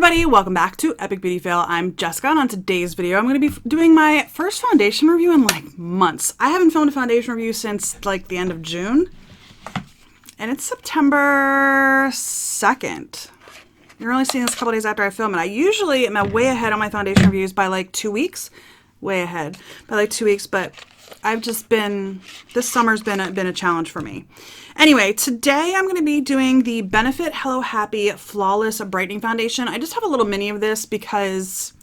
everybody, welcome back to Epic Beauty Fail. I'm Jessica, and on today's video I'm going to be doing my first foundation review in like months. I haven't filmed a foundation review since like the end of June, and it's September 2nd. You're only seeing this a couple days after I film it. I usually am way ahead on my foundation reviews by like 2 weeks. Way ahead by like 2 weeks, but I've just been, this summer's been a challenge for me. Anyway, today I'm going to be doing the Benefit Hello Happy Flawless Brightening Foundation. I just have a little mini of this because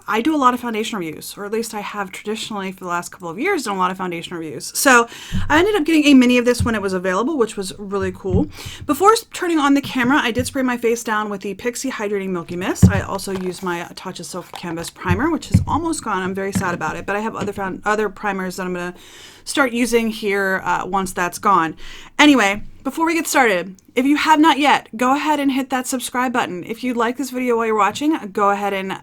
I do a lot of foundation reviews, or at least I have traditionally for the last couple of years done a lot of foundation reviews. So I ended up getting a mini of this when it was available, which was really cool. Before turning on the camera, I did spray my face down with the Pixi Hydrating Milky Mist. I also used my Touch of Silk Canvas primer, which is almost gone. I'm very sad about it, but I have other primers that I'm going to start using here once that's gone. Anyway, before we get started, if you have not yet, go ahead and hit that subscribe button. If you like this video while you're watching, go ahead and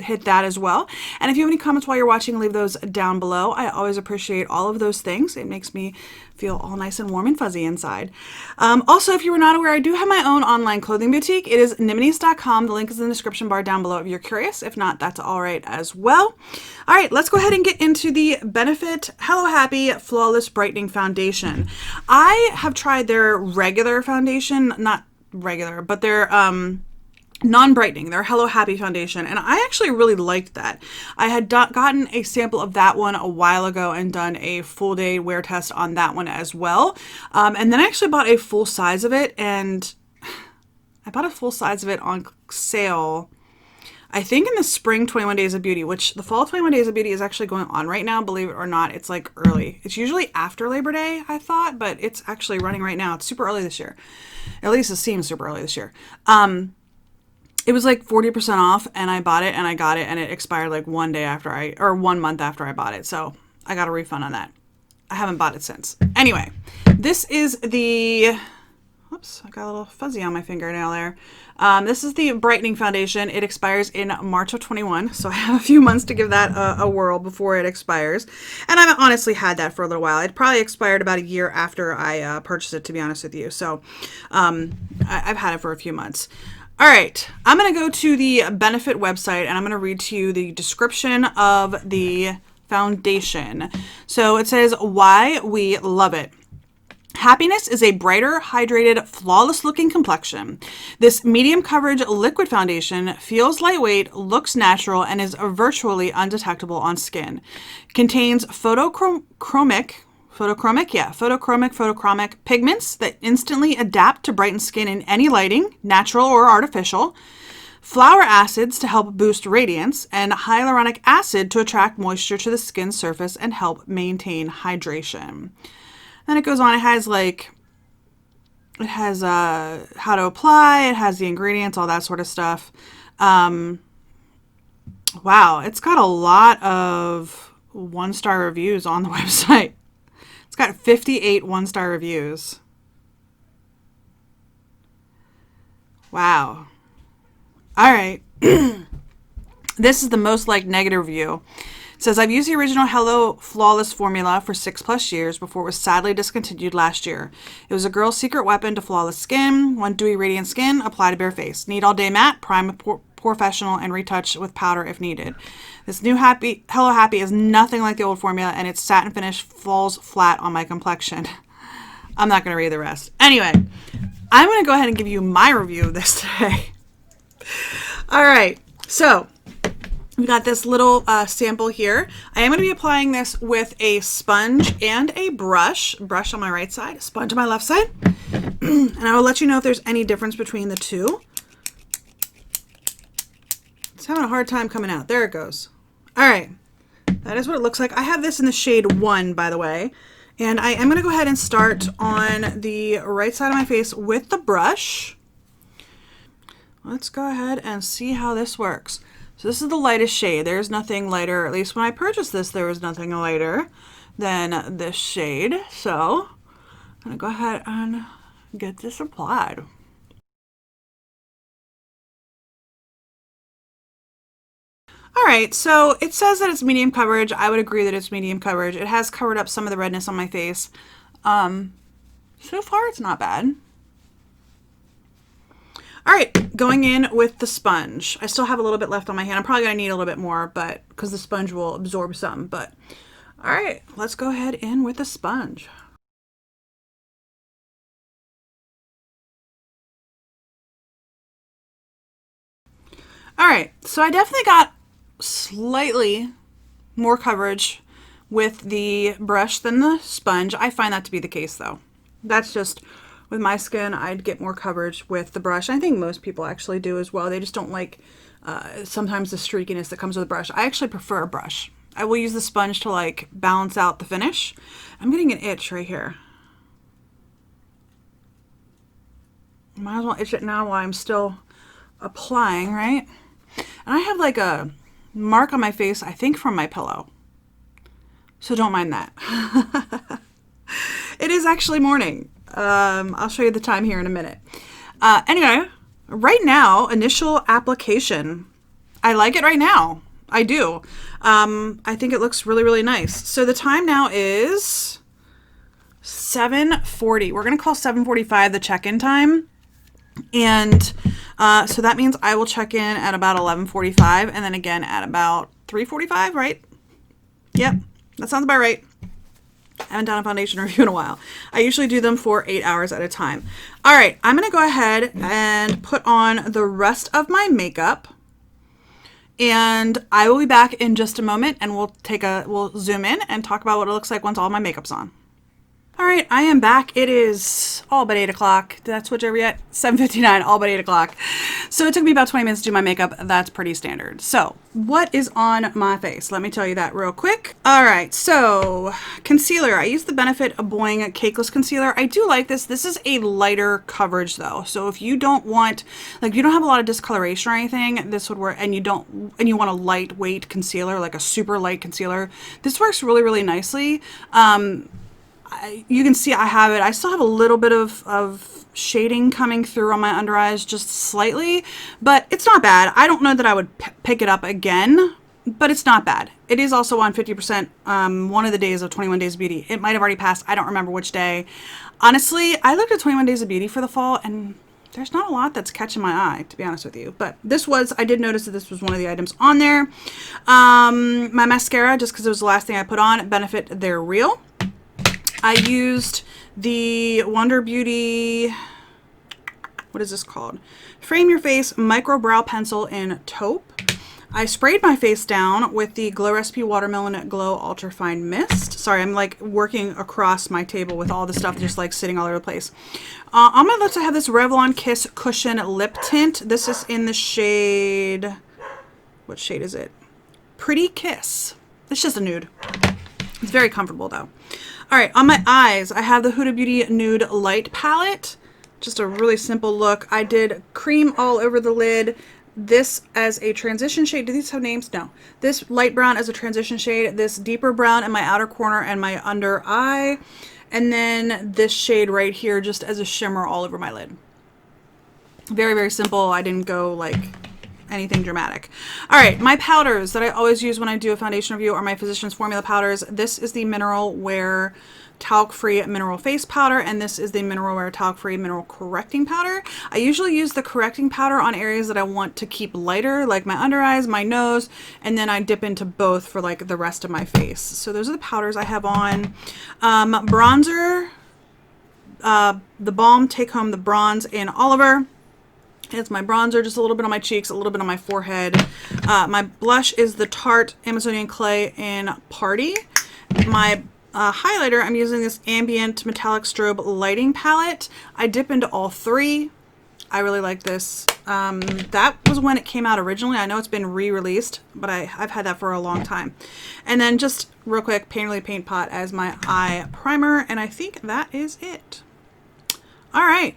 hit that as well. And if you have any comments while you're watching, leave those down below. I always appreciate all of those things. It makes me feel all nice and warm and fuzzy inside. Also, if you were not aware, I do have my own online clothing boutique. It is Niminis.com. The link is in the description bar down below if you're curious. If not, that's all right as well. All right, let's go ahead and get into the Benefit Hello Happy Flawless Brightening Foundation. I have tried their regular foundation, not regular, but their non-brightening, their Hello Happy foundation, and I actually really liked that. I had gotten a sample of that one a while ago and done a full day wear test on that one as well. And then I actually bought a full size of it, and I bought a full size of it on sale, I think in the spring 21 Days of Beauty, which the fall 21 Days of Beauty is actually going on right now, believe it or not. It's like early. It's usually after Labor Day, I thought, but it's actually running right now. It's super early this year. At least it seems super early this year. It was like 40% off, and I bought it and I got it, and it expired like 1 month after I bought it. So I got a refund on that. I haven't bought it since. Anyway, this is the, whoops, I got a little fuzzy on my fingernail there. This is the brightening foundation. It expires in March of 21, so I have a few months to give that a whirl before it expires. And I've honestly had that for a little while. It probably expired about a year after I purchased it, to be honest with you. So I've had it for a few months. All right, I'm going to go to the Benefit website, and I'm going to read to you the description of the foundation. So it says, why we love it. Happiness is a brighter, hydrated, flawless-looking complexion. This medium coverage liquid foundation feels lightweight, looks natural, and is virtually undetectable on skin. Contains photochromic pigments that instantly adapt to brighten skin in any lighting, natural or artificial, flower acids to help boost radiance, and hyaluronic acid to attract moisture to the skin surface and help maintain hydration. Then it goes on, it has how to apply, it has the ingredients, all that sort of stuff. Wow, it's got a lot of 1-star reviews on the website. It's got 58 1-star reviews. Wow. All right. This is the most liked negative review. It says, I've used the original Hello Flawless formula for 6+ years before it was sadly discontinued last year. It was a girl's secret weapon to flawless skin. Want dewy, radiant skin? Apply to bare face. Need all day matte? Prime with professional and retouch with powder if needed. This new Hello Happy is nothing like the old formula, and its satin finish falls flat on my complexion. I'm not going to read the rest. Anyway, I'm going to go ahead and give you my review of this today. All right, so we got this little sample here. I am going to be applying this with a sponge and a brush on my right side, sponge on my left side, and I will let you know if there's any difference between the two. It's having a hard time coming out. There it goes. All right. That is what it looks like. I have this in the shade 1, by the way. And I am going to go ahead and start on the right side of my face with the brush. Let's go ahead and see how this works. So this is the lightest shade. There's nothing lighter. At least when I purchased this, there was nothing lighter than this shade. So I'm going to go ahead and get this applied. All right, so it says that it's medium coverage. I would agree that it's medium coverage. It has covered up some of the redness on my face. So far, it's not bad. All right, going in with the sponge. I still have a little bit left on my hand. I'm probably gonna need a little bit more, but because the sponge will absorb some, but all right, let's go ahead in with the sponge. All right, so I definitely got slightly more coverage with the brush than the sponge. I find that to be the case though. That's just with my skin, I'd get more coverage with the brush. I think most people actually do as well. They just don't like sometimes the streakiness that comes with a brush. I actually prefer a brush. I will use the sponge to like balance out the finish. I'm getting an itch right here. Might as well itch it now while I'm still applying, right? And I have like a mark on my face, I think from my pillow. So don't mind that. It is actually morning. I'll show you the time here in a minute. Anyway, right now, initial application. I like it right now. I do. I think it looks really, really nice. So the time now is 7:40. We're going to call 7:45 the check-in time. And so that means I will check in at about 11:45 and then again at about 3:45, right? Yep, that sounds about right. I haven't done a foundation review in a while. I usually do them for 8 hours at a time. All right, I'm going to go ahead and put on the rest of my makeup. And I will be back in just a moment and we'll zoom in and talk about what it looks like once all my makeup's on. All right, I am back. It is all but 8 o'clock. Did that switch over yet? 7:59, all but 8 o'clock. So it took me about 20 minutes to do my makeup. That's pretty standard. So what is on my face? Let me tell you that real quick. All right, so concealer. I use the Benefit of Boing Cakeless Concealer. I do like this. This is a lighter coverage though. So if you don't want, like you don't have a lot of discoloration or anything, this would work, and you want a lightweight concealer, like a super light concealer, this works really, really nicely. You can see I have it. I still have a little bit of shading coming through on my under eyes, just slightly, but it's not bad. I don't know that I would pick it up again, but it's not bad. It is also on 50% one of the days of 21 Days of Beauty. It might have already passed. I don't remember which day. Honestly, I looked at 21 Days of Beauty for the fall and there's not a lot that's catching my eye, to be honest with you. But I did notice that this was one of the items on there. My mascara, just because it was the last thing I put on, Benefit They're Real. I used the Wonder Beauty, what is this called? Frame Your Face Micro Brow Pencil in Taupe. I sprayed my face down with the Glow Recipe Watermelon Glow Ultra Fine Mist. Sorry, I'm like working across my table with all the stuff just like sitting all over the place. On my lips, I have this Revlon Kiss Cushion Lip Tint. This is in the shade, what shade is it? Pretty Kiss. It's just a nude. It's very comfortable though. All right, on my eyes, I have the Huda Beauty Nude Light Palette. Just a really simple look. I did cream all over the lid. This as a transition shade. Do these have names? No. This light brown as a transition shade. This deeper brown in my outer corner and my under eye. And then this shade right here just as a shimmer all over my lid. Very, very simple. I didn't go like anything dramatic. All right, my powders that I always use when I do a foundation review are my Physicians Formula powders. This is the Mineral Wear Talc-Free Mineral Face Powder, and this is the Mineral Wear Talc-Free Mineral Correcting Powder. I usually use the correcting powder on areas that I want to keep lighter, like my under eyes, my nose, and then I dip into both for like the rest of my face. So those are the powders I have on. Bronzer, the Balm Take Home the Bronze in Oliver. It's my bronzer, just a little bit on my cheeks, a little bit on my forehead. My blush is the Tarte Amazonian Clay in Party. My highlighter, I'm using this Ambient Metallic Strobe Lighting Palette. I dip into all three. I really like this. That was when it came out originally. I know it's been re-released, but I've had that for a long time. And then just real quick, Painterly Paint Pot as my eye primer, and I think that is it. All right.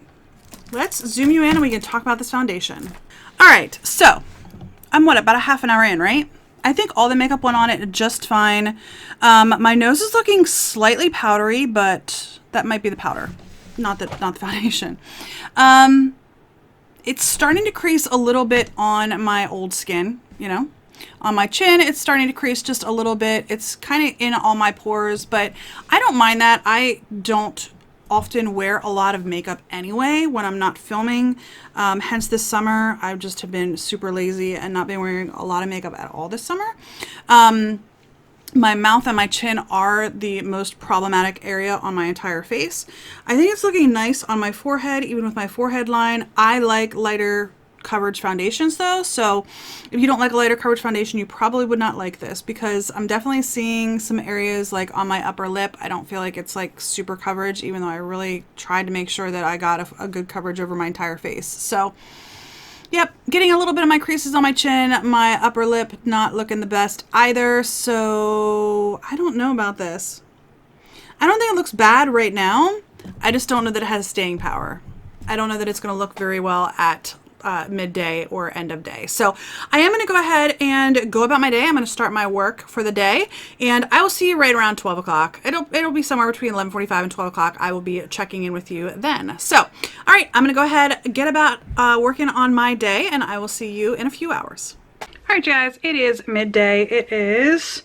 Let's zoom you in and we can talk about this foundation. All right, so I'm about a half an hour in, right? I think all the makeup went on it just fine. My nose is looking slightly powdery, but that might be the powder, not the foundation. It's starting to crease a little bit on my old skin, you know. On my chin, it's starting to crease just a little bit. It's kind of in all my pores, but I don't mind that. I don't often wear a lot of makeup anyway when I'm not filming. Hence this summer, I just have been super lazy and not been wearing a lot of makeup at all this summer. My mouth and my chin are the most problematic area on my entire face. I think it's looking nice on my forehead, even with my forehead line. I like lighter coverage foundations though, so if you don't like a lighter coverage foundation, you probably would not like this, because I'm definitely seeing some areas like on my upper lip. I don't feel like it's like super coverage, even though I really tried to make sure that I got a good coverage over my entire face. So yep, getting a little bit of my creases on my chin, my upper lip not looking the best either, so I don't know about this. I don't think it looks bad right now. I just don't know that it has staying power. I don't know that it's going to look very well at midday or end of day. So I am going to go ahead and go about my day. I'm going to start my work for the day, and I will see you right around 12 o'clock. It'll be somewhere between 11:45 and 12 o'clock. I will be checking in with you then. So, all right, I'm going to go ahead, get about working on my day, and I will see you in a few hours. All right, you guys, it is midday. It is...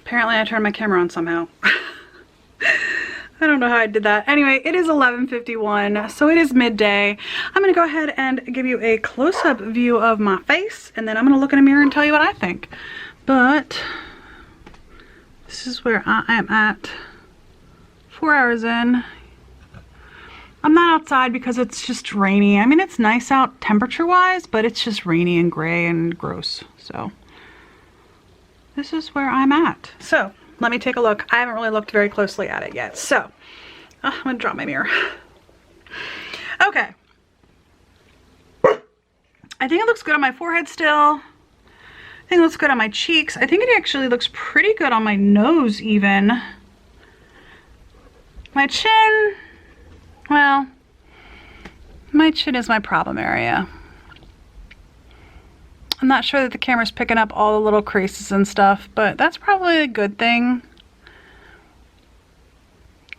Apparently I turned my camera on somehow. I don't know how I did that. Anyway, it is 11:51, so it is midday. I'm going to go ahead and give you a close-up view of my face, and then I'm going to look in a mirror and tell you what I think. But this is where I am at 4 hours in. I'm not outside because it's just rainy. I mean, it's nice out temperature-wise, but it's just rainy and gray and gross. So this is where I'm at. So let me take a look. I haven't really looked very closely at it yet. So I'm gonna drop my mirror. Okay. I think it looks good on my forehead still. I think it looks good on my cheeks. I think it actually looks pretty good on my nose even. My chin, well, my chin is my problem area. I'm not sure that the camera's picking up all the little creases and stuff, but that's probably a good thing.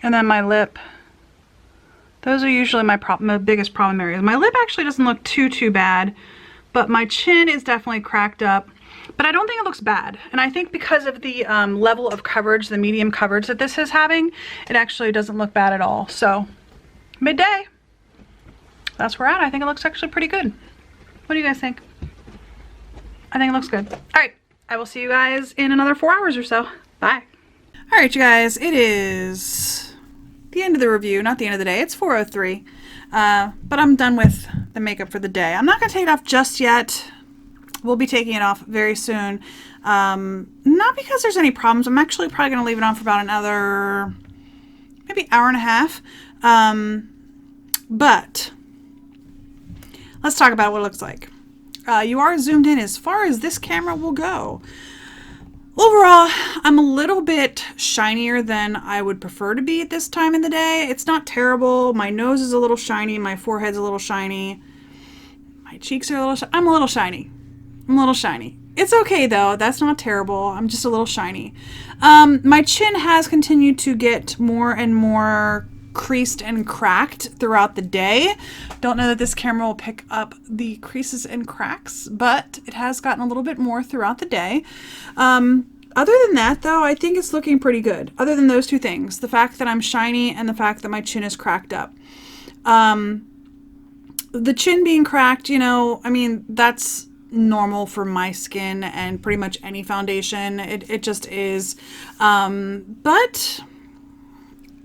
And then my lip. Those are usually my biggest problem areas. My lip actually doesn't look too bad, but my chin is definitely cracked up. But I don't think it looks bad. And I think because of the level of coverage, the medium coverage that this is having, it actually doesn't look bad at all. So, midday. That's where we're at. I think it looks actually pretty good. What do you guys think? I think it looks good. All right, I will see you guys in another 4 hours or so. Bye. All right, you guys, it is the end of the review, not the end of the day. It's 4:03, but I'm done with the makeup for the day. I'm not gonna take it off just yet. We'll be taking it off very soon. Not because there's any problems. I'm actually probably gonna leave it on for about another, maybe hour and a half. But let's talk about what it looks like. You are zoomed in as far as this camera will go. Overall, I'm a little bit shinier than I would prefer to be at this time in the day. It's not terrible. My nose is a little shiny. My forehead's a little shiny. My cheeks are a little I'm a little shiny. I'm a little shiny. It's okay though. That's not terrible. I'm just a little shiny. My chin has continued to get more and more creased and cracked throughout the day. Don't know that this camera will pick up the creases and cracks, but it has gotten a little bit more throughout the day. Other than that though, I think it's looking pretty good. Other than those two things, the fact that I'm shiny and the fact that my chin is cracked up. The chin being cracked, you know, I mean, that's normal for my skin and pretty much any foundation. It just is. But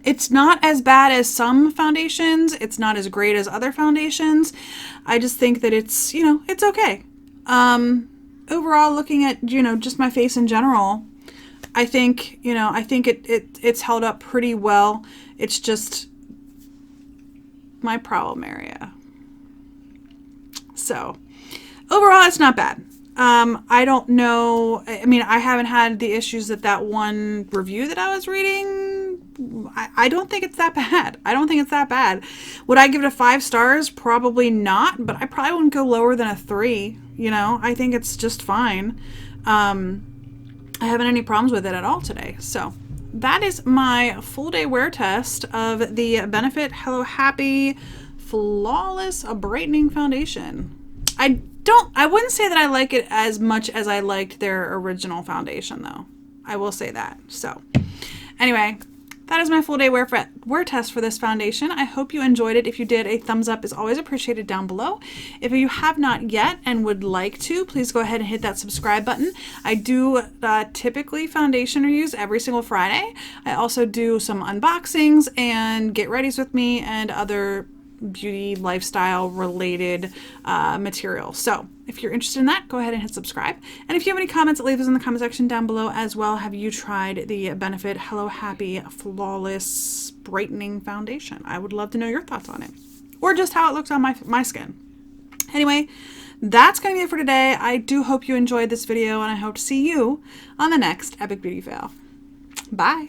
it's not as bad as some foundations. It's not as great as other foundations. I just think that it's, you know, it's okay. Overall, looking at, you know, just my face in general, I think, you know, I think it's held up pretty well. It's just my problem area. So overall, it's not bad. I don't know. I mean, I haven't had the issues that one review that I was reading. I don't think it's that bad. I don't think it's that bad. Would I give it a 5 stars? Probably not, but I probably wouldn't go lower than a 3. You know, I think it's just fine. I haven't any problems with it at all today. So that is my full day wear test of the Benefit Hello Happy Flawless Brightening Foundation. I wouldn't say that I like it as much as I liked their original foundation though. I will say that. So anyway, That is my full day wear test for this foundation. I hope you enjoyed it. If you did, a thumbs up is always appreciated down below. If you have not yet and would like to, please go ahead and hit that subscribe button. I do typically foundation reviews every single Friday. I also do some unboxings and get readies with me and other beauty lifestyle related material. So if you're interested in that, go ahead and hit subscribe. And if you have any comments, leave those in the comment section down below as well. Have you tried the Benefit Hello Happy Flawless Brightening Foundation? I would love to know your thoughts on it, or just how it looks on my skin. Anyway, that's going to be it for today. I do hope you enjoyed this video, and I hope to see you on the next Epic Beauty Fail. Bye.